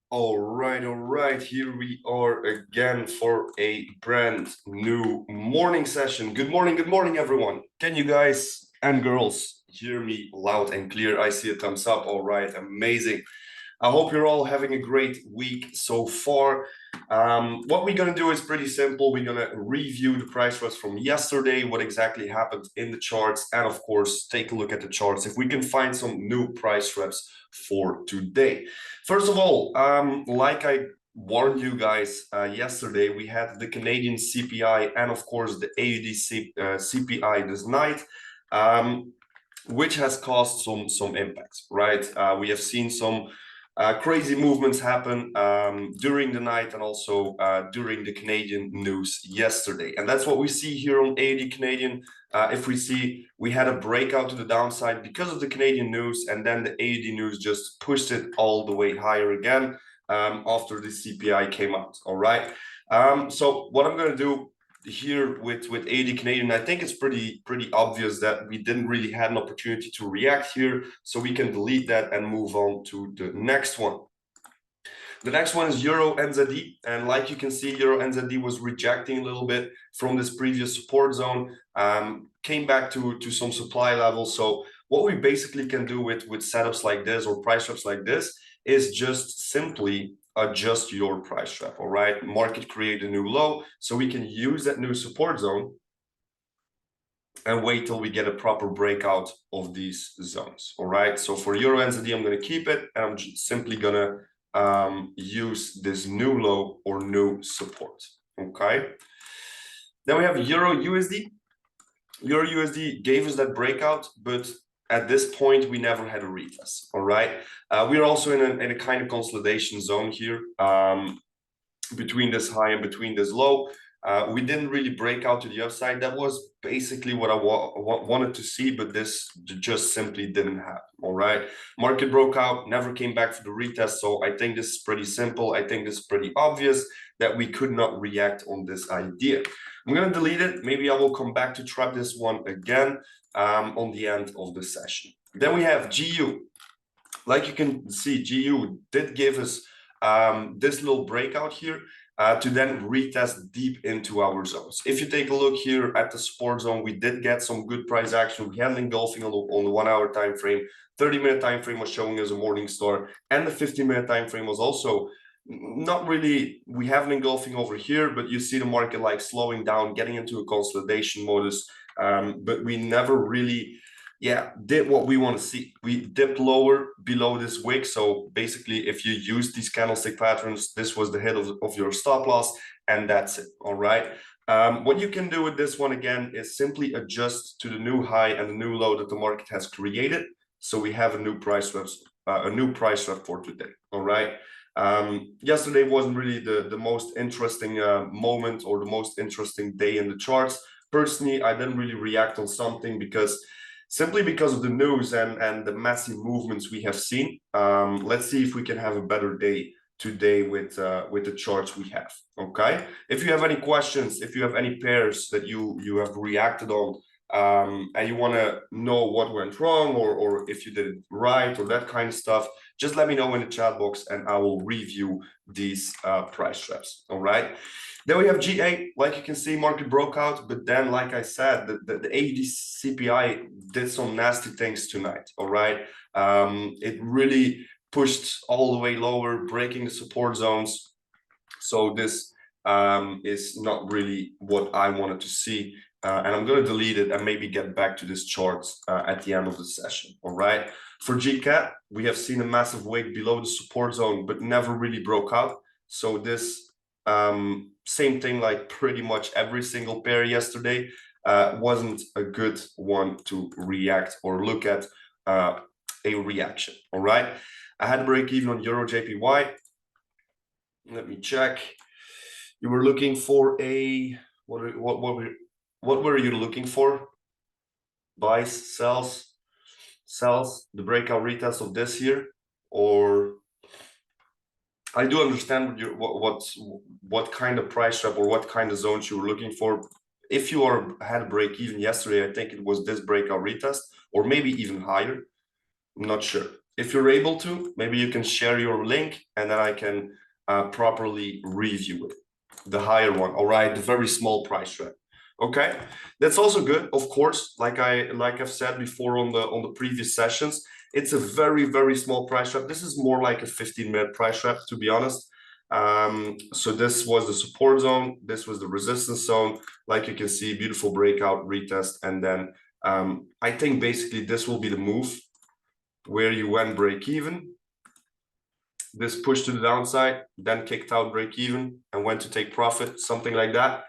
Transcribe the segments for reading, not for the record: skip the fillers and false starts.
All right. Here we are again for a brand new morning session. Good morning, everyone. Can you guys and girls hear me loud and clear? I see a thumbs up. All right, amazing. I hope you're all having a great week so far. What we're going to do is pretty simple. We're going to review the price rise from yesterday, what exactly happened in the charts, and of course, take a look at the charts if we can find some new price reps for today. First of all, like I warned you guys yesterday, we had the Canadian CPI and of course the AUD CPI this night. Which has caused some impacts, right? We have seen some crazy movements happen during the night and also during the Canadian news yesterday. And that's what we see here on AUD Canadian. If we see, we had a breakout to the downside because of the Canadian news, and then the AUD news just pushed it all the way higher again after the CPI came out, all right? So what I'm going to do here with AUD Canadian, I think it's pretty obvious that we didn't really have an opportunity to react here, so we can delete that and move on to the next one. The next one is Euro NZD, and like you can see, Euro NZD was rejecting a little bit from this previous support zone, came back to some supply levels. So what we basically can do with setups like this or price traps like this is just simply adjust your price trap. All right, market create a new low, so we can use that new support zone and wait till we get a proper breakout of these zones. All right, so for Euro NZD, I'm going to keep it, and I'm just simply going to use this new low or new support. Okay, then we have Euro USD. Euro USD gave us that breakout, but at this point we never had a retest. All right, we're also in a kind of consolidation zone here between this high and between this low. We didn't really break out to the upside. That was basically what I wanted to see, but this just simply didn't happen. All right, market broke out, never came back for the retest. So I think this is pretty simple. I think this is pretty obvious that we could not react on this idea. I'm going to delete it. Maybe I will come back to trap this one again on the end of the session. Then we have GU. Like you can see, GU did give us this little breakout here to then retest deep into our zones. If you take a look here at the support zone, we did get some good price action. We had an engulfing on the 1 hour time frame. 30-minute time frame was showing us a morning star, and the 15-minute time frame was also not really. We have an engulfing over here, but you see the market like slowing down, getting into a consolidation modus, but we never really did what we want to see. We dipped lower below this wick. So basically, if you use these candlestick patterns, this was the hit of your stop loss, and that's it. All right. What you can do with this one again is simply adjust to the new high and the new low that the market has created. So we have a new price rep for today. All right. Yesterday wasn't really the most interesting moment or the most interesting day in the charts. Personally, I didn't really react on something simply because of the news and the massive movements we have seen. Let's see if we can have a better day today with the charts we have. Okay, if you have any questions, if you have any pairs that you have reacted on, and you want to know what went wrong or if you did it right or that kind of stuff, just let me know in the chat box and I will review these price traps. All right. Then we have GA. Like you can see, market broke out, but then, like I said, the AUD CPI did some nasty things tonight. All right, it really pushed all the way lower, breaking the support zones. So this is not really what I wanted to see, and I'm going to delete it and maybe get back to this chart at the end of the session. All right. For GCAT, we have seen a massive wake below the support zone, but never really broke out. So this same thing like pretty much every single pair yesterday wasn't a good one to react or look at a reaction. All right, I had a break even on Euro JPY. Let me check. You were looking for a what were you looking for? Buys, sells, the breakout retest of this here, or I do understand what kind of price trap or what kind of zones you were looking for. if you had a break even yesterday, I think it was this breakout retest, or maybe even higher. I'm not sure. If you're able to, maybe you can share your link and then I can properly review it. The higher one, all right, the very small price trap. Okay, that's also good. Of course, like I've said before on the previous sessions, it's a very small price trap. This is more like a 15-minute price trap, to be honest. So this was the support zone, this was the resistance zone. Like you can see, beautiful breakout, retest, and then I think basically this will be the move where you went break even. This pushed to the downside, then kicked out break even and went to take profit, something like that.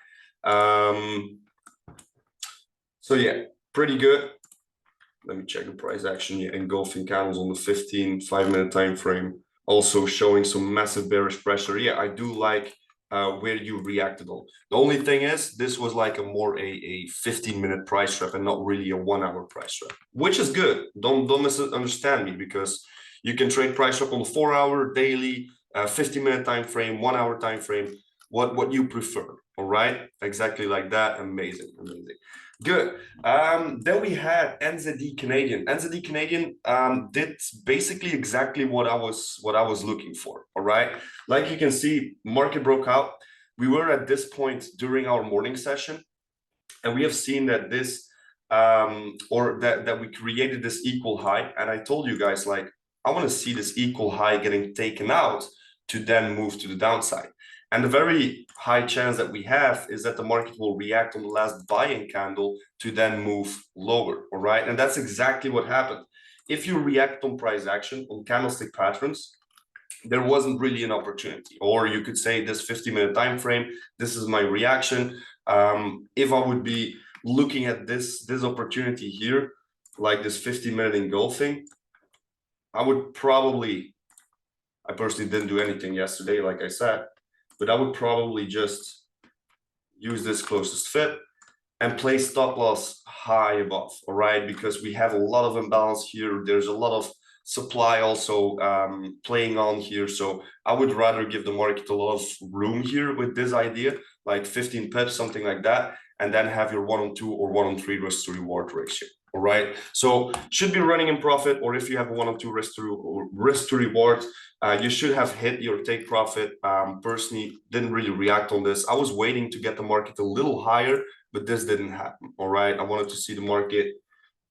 So yeah, pretty good. Let me check the price action. Yeah, engulfing candles on the 15 5-minute time frame, also showing some massive bearish pressure. Yeah, I do like where you reacted on. The only thing is, this was like a 15-minute price trap and not really a 1-hour price trap, which is good. Don't misunderstand me, because you can trade price trap on the 4-hour, daily, 50-minute time frame, 1-hour time frame, what you prefer. All right, exactly like that. Amazing. Good. Then we had NZD Canadian. NZD Canadian did basically exactly what I was looking for. All right. Like you can see, market broke out. We were at this point during our morning session, and we have seen that this or that we created this equal high. And I told you guys, like, I want to see this equal high getting taken out to then move to the downside. And the very high chance that we have is that the market will react on the last buying candle to then move lower, all right? And that's exactly what happened. If you react on price action, on candlestick patterns, there wasn't really an opportunity. Or you could say this 50-minute time frame, this is my reaction. If I would be looking at this opportunity here, like this 50-minute engulfing, I personally didn't do anything yesterday, like I said, but I would probably just use this closest fit and place stop loss high above, all right? Because we have a lot of imbalance here. There's a lot of supply also playing on here. So I would rather give the market a lot of room here with this idea, like 15 pips, something like that, and then have your 1-on-2 or 1-on-3 risk to reward ratio. All right, so should be running in profit, or if you have a 1-on-2 risk to reward, you should have hit your take profit. Personally, didn't really react on this. I was waiting to get the market a little higher, but this didn't happen. All right, I wanted to see the market.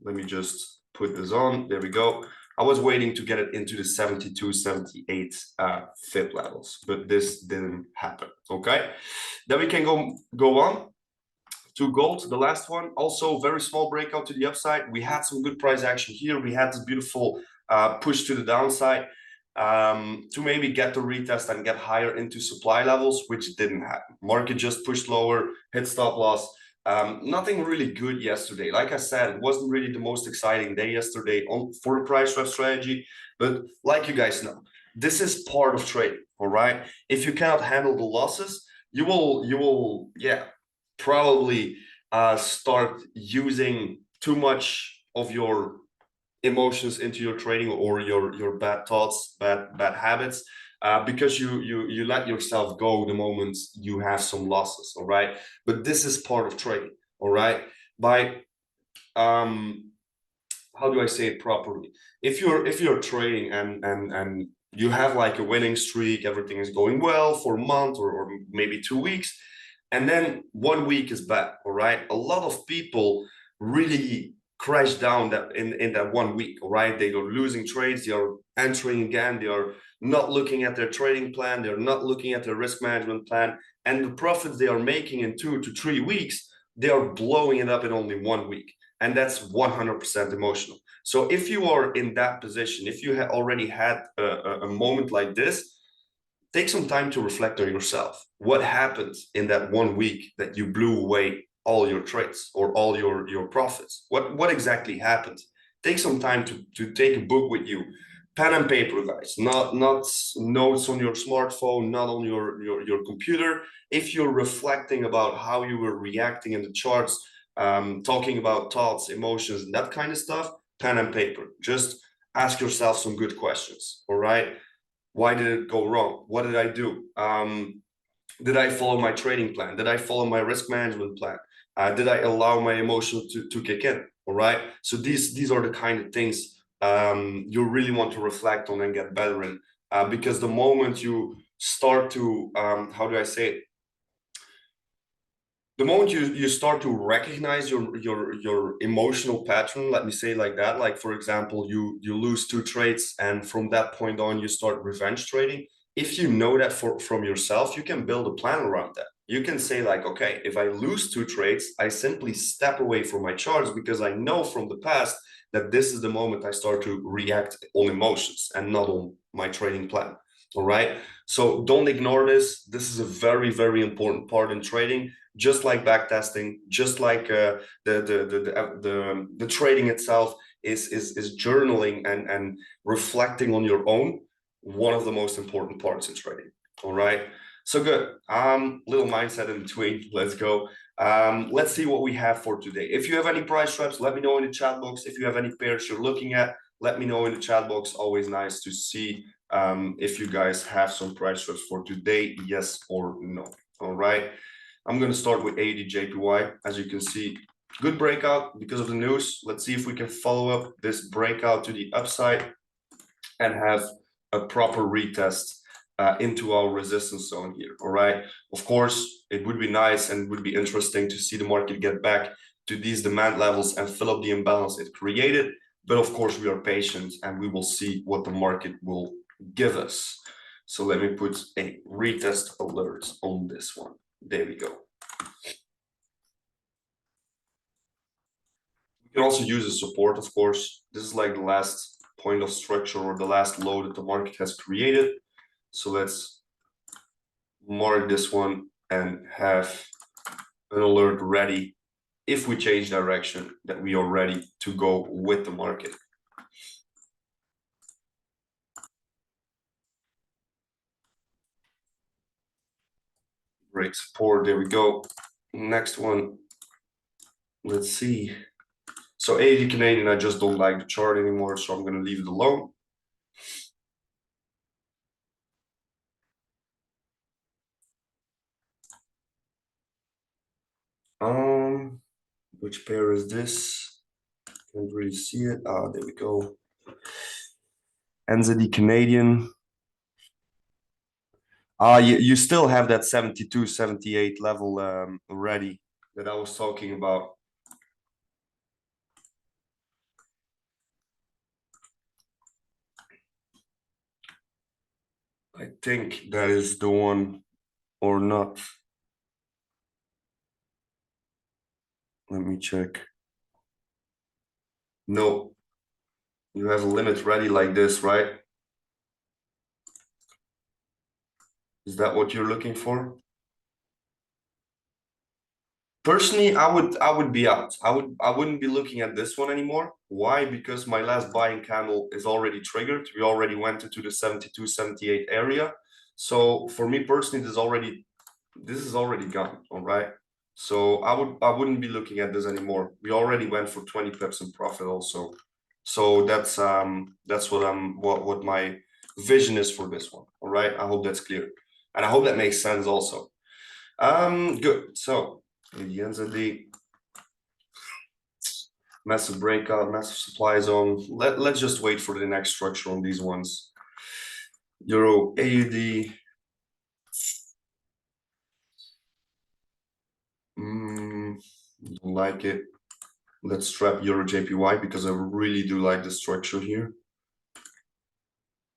Let me just put this on. There we go. I was waiting to get it into the 72, 78 FIP levels, but this didn't happen. Okay, then we can go on to gold, the last one. Also very small breakout to the upside. We had some good price action here. We had this beautiful push to the downside to maybe get the retest and get higher into supply levels, which didn't happen. Market just pushed lower, hit stop loss. Nothing really good yesterday. Like I said, it wasn't really the most exciting day yesterday for the price trap strategy, but like you guys know, this is part of trading. All right, if you cannot handle the losses, you will yeah, probably start using too much of your emotions into your trading, or your bad thoughts, bad habits, because you let yourself go the moment you have some losses. All right, but this is part of trading. All right, by how do I say it properly? If you're trading and you have like a winning streak, everything is going well for a month or maybe 2 weeks, and then 1 week is bad. All right, a lot of people really crash down that in that 1 week. All right, they are losing trades, they are entering again, they are not looking at their trading plan, they're not looking at their risk management plan, and the profits they are making in 2 to 3 weeks, they are blowing it up in only 1 week. And that's 100% emotional. So if you are in that position, if you already had a moment like this, take some time to reflect on yourself. What happened in that 1 week that you blew away all your trades or all your profits? What exactly happened? Take some time to take a book with you, pen and paper, guys, not notes on your smartphone, not on your computer. If you're reflecting about how you were reacting in the charts, talking about thoughts, emotions, and that kind of stuff, pen and paper. Just ask yourself some good questions. All right, why did it go wrong? What did I do? Did I follow my trading plan? Did I follow my risk management plan? Did I allow my emotion to kick in? All right. So these are the kind of things you really want to reflect on and get better in, because the moment you start to how do I say it? The moment you start to recognize your emotional pattern, let me say like that, like for example, you lose two trades and from that point on you start revenge trading. If you know that from yourself, you can build a plan around that. You can say like, okay, if I lose two trades, I simply step away from my charts because I know from the past that this is the moment I start to react on emotions and not on my trading plan. All right. So don't ignore this. This is a very, very important part in trading, just like backtesting, just like the trading itself is journaling and reflecting on your own, one of the most important parts in trading. All right. So good. Little mindset in between. Let's go. Let's see what we have for today. If you have any price traps, let me know in the chat box. If you have any pairs you're looking at, let me know in the chat box. Always nice to see if you guys have some price traps for today, yes or no. All right. I'm going to start with AD JPY. As you can see, good breakout because of the news. Let's see if we can follow up this breakout to the upside and have a proper retest into our resistance zone here. All right. Of course, it would be nice and would be interesting to see the market get back to these demand levels and fill up the imbalance it created. But of course, we are patient and we will see what the market will give us. So let me put a retest alert on this one. There we go. You can also use a support, of course. This is like the last point of structure or the last low that the market has created. So let's mark this one and have an alert ready if we change direction, that we are ready to go with the market. Break support, there we go. Next one, let's see. So 80 Canadian, I just don't like the chart anymore, so I'm going to leave it alone. Which pair is this? Can't really see it. Ah, there we go. NZD Canadian. You still have that 72, 78 level ready that I was talking about. I think that is the one or not. Let me check. No, you have a limit ready like this, right? Is that what you're looking for? Personally, I would be out. I wouldn't be looking at this one anymore. Why? Because my last buying candle is already triggered. We already went into the 72, 78 area. So for me personally, this is already gone. All right. So I wouldn't be looking at this anymore. We already went for 20 pips in profit also. So that's what my vision is for this one. All right. I hope that's clear. And I hope that makes sense also. Good. So in the NZD, massive breakout, massive supply zone. Let's just wait for the next structure on these ones. Euro AUD. Don't like it. Let's trap Euro JPY because I really do like the structure here.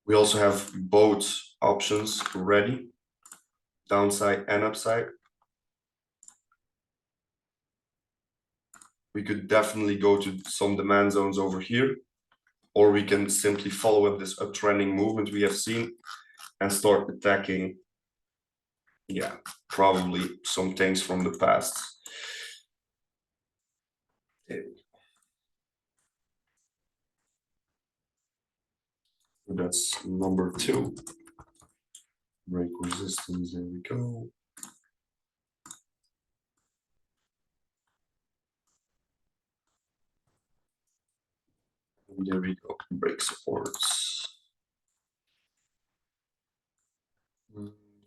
We also have both options ready, downside and upside. We could definitely go to some demand zones over here, or we can simply follow up this uptrending movement we have seen and start attacking, yeah, probably some things from the past. That's number 2. Break resistance, there we go. And there we go, break supports.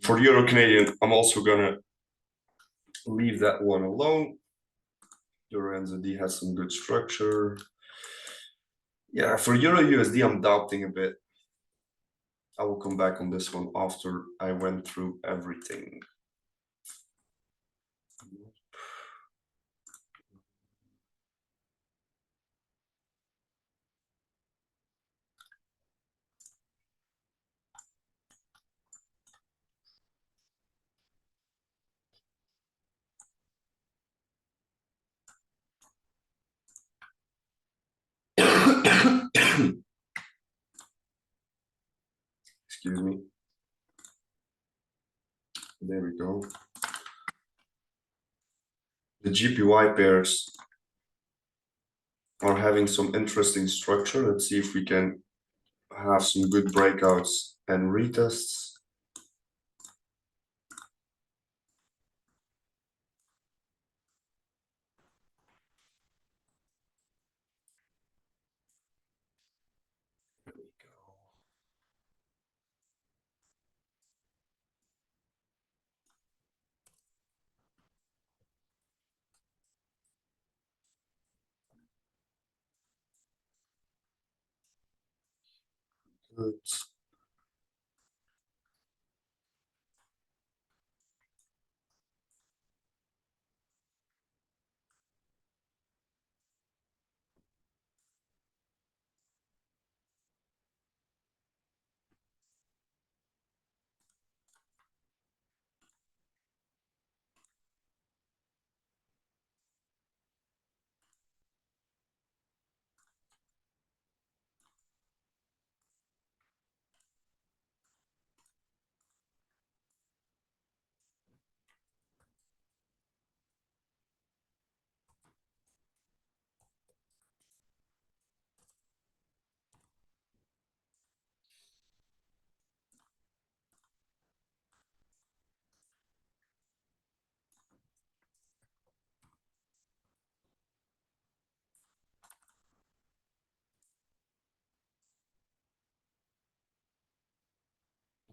For Euro Canadian, I'm also gonna leave that one alone. Euro NZD has some good structure. Yeah, for Euro USD, I'm doubting a bit. I will come back on this one after I went through everything. Excuse me. There we go. The GPY pairs are having some interesting structure. Let's see if we can have some good breakouts and retests. There we go. Good.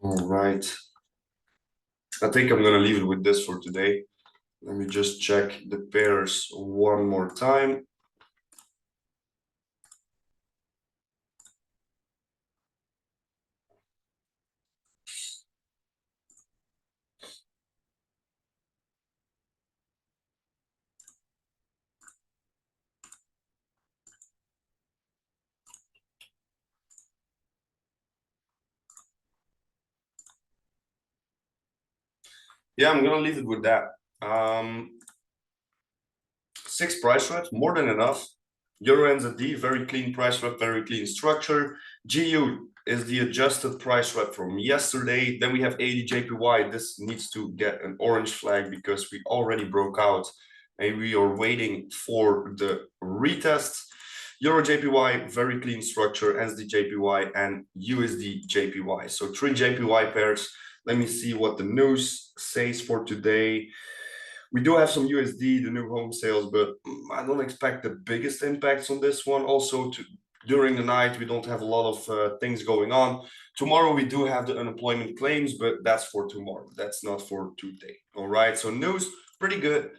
All right. I think I'm gonna leave it with this for today. Let me just check the pairs one more time. Yeah, I'm gonna leave it with that. 6 price swaps, more than enough. Euro NZD, very clean price swap, very clean structure. GU is the adjusted price swap from yesterday. Then we have 80 JPY. This needs to get an orange flag because we already broke out and we are waiting for the retest. Euro JPY, very clean structure, NZD JPY and USD JPY. So 3 JPY pairs. Let me see what the news says for today. We do have some USD, the new home sales, but I don't expect the biggest impacts on this one. Also, during the night, we don't have a lot of things going on. Tomorrow, we do have the unemployment claims, but that's for tomorrow. That's not for today. All right. So news, pretty good.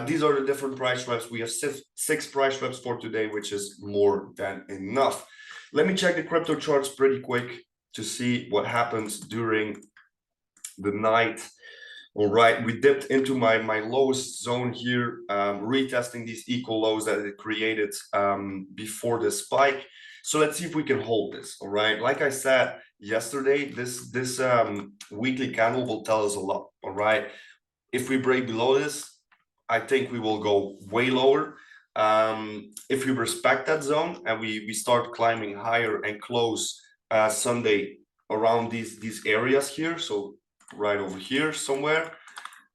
These are the different price swaps. We have 6 price swaps for today, which is more than enough. Let me check the crypto charts pretty quick to see what happens during the night. All right, we dipped into my lowest zone here, retesting these equal lows that it created before the spike. So let's see if we can hold this. All right, like I said yesterday, this weekly candle will tell us a lot. All right, if we break below this, I think we will go way lower. If we respect that zone and we start climbing higher and close Sunday around these areas here, so right over here somewhere,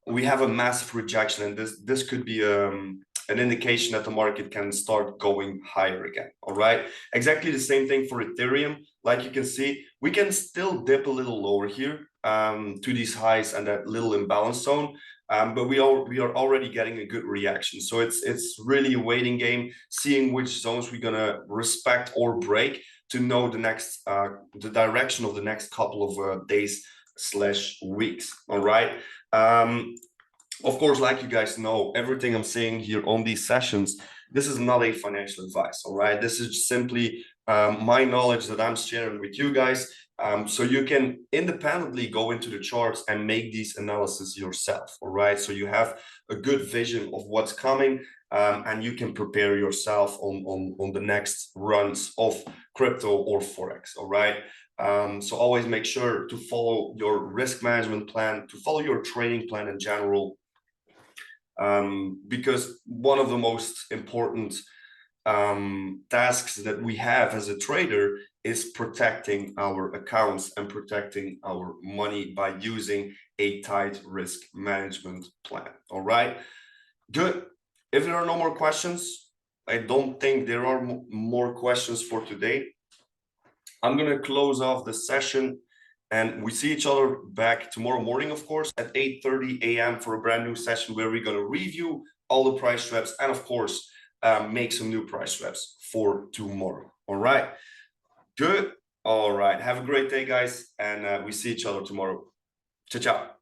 we have a massive rejection, and this could be an indication that the market can start going higher again. All right, exactly the same thing for Ethereum. Like you can see, we can still dip a little lower here to these highs and that little imbalance zone. But we are already getting a good reaction. So it's really a waiting game, seeing which zones we're gonna respect or break to know the next the direction of the next couple of days/weeks. All right. Of course, like you guys know, everything I'm saying here on these sessions, this is not a financial advice, all right? This is simply my knowledge that I'm sharing with you guys. So you can independently go into the charts and make these analysis yourself, all right? So you have a good vision of what's coming, and you can prepare yourself on the next runs of crypto or Forex, all right? So always make sure to follow your risk management plan, to follow your trading plan in general, because one of the most important tasks that we have as a trader is protecting our accounts and protecting our money by using a tight risk management plan. All right, good. If there are no more questions, I don't think there are more questions for today. I'm gonna close off the session, and we see each other back tomorrow morning, of course, at 8:30 a.m. for a brand new session where we're gonna review all the price traps and, of course, make some new price traps for tomorrow. All right, good. All right, have a great day, guys, and we see each other tomorrow. Ciao, ciao.